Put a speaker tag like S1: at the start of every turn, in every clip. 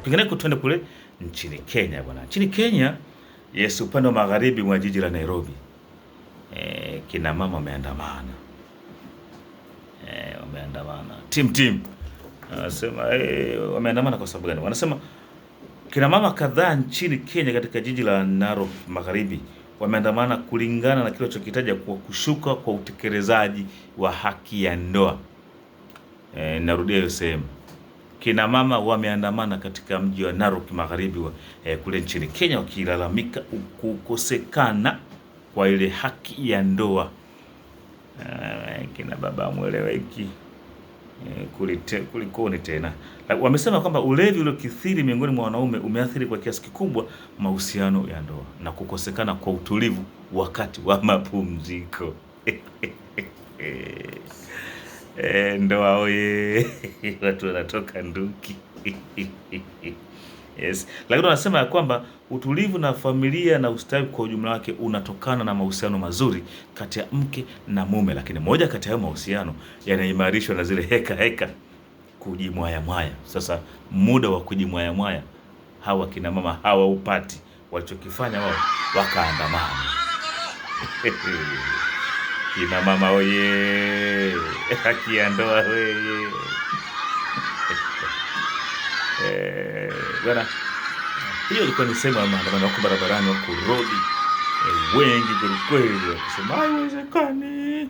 S1: Kwingineko tuende kule nchini Kenya bwana. Nchini Kenya, yes, upande wa magharibi mwa jiji la Nairobi, kina mama wameandamana. Wameandamana. Team. Wanasema wameandamana kwa sababu gani? Wanasema kina mama kadhaa nchini Kenya katika jiji la Narok magharibi wameandamana kulingana na kile walichokitaja kwa kushuka kwa utekelezaji wa haki ya ndoa. Narudia hiyo sehemu. Kina mama wameandamana katika mji wa Narok magharibi kule nchini Kenya wakilalamika kukosekana kwa ile haki ya ndoa. Kina baba mweleweki. Kulikoni tena. Wamesema kwamba ulevi uliokithiri miongoni mwa wanaume umeathiri kwa kiasi kikubwa mahusiano ya ndoa na kukosekana kwa utulivu wakati wa mapumziko. Ndoa oye. Watu wanatoka nduki. Yes. Lakini wanasema ya kwamba utulivu na familia na ustawi kwa ujumla wake unatokana na mahusiano mazuri kati ya mke na mume, lakini moja kati ya mahusiano yanaimarishwa na zile heka kujimwaya. Sasa muda wa kujimwaya hawa kina mama hawaupati, walichokifanya wao wakaandamana. Kina mama oye, haki ya ndoa oye. Bwana, hiyo ilikuwa ni sehemu ya maandamano wako barabarani, wako rodi wengi kweli wakisema haiwezekani.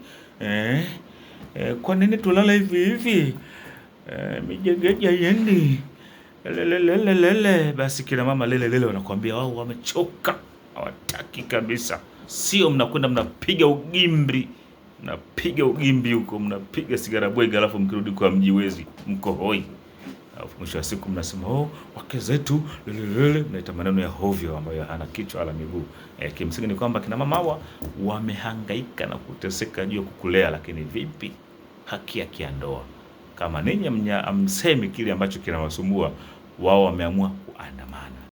S1: Kwa nini tulala hivi? Mijegeja yendi. Lele. Basi kina mama lele wanakuambia wao wamechoka, hawataki kabisa. Sio mnakwenda mnapiga ugimbi huko, mnapiga sigara bwega, alafu mkirudi kwa mjiwezi mko hoi. Alafu mwisho wa siku mnasema wake zetu lele, mnaita maneno ya hovyo ambayo hana kichwa wala miguu. Kimsingi ni kwamba kina mama hawa wamehangaika na kuteseka juu ya kukulea, lakini vipi haki ya ndoa? Kama ninyi amsemi kile ambacho kinawasumbua, wao wameamua kuandamana.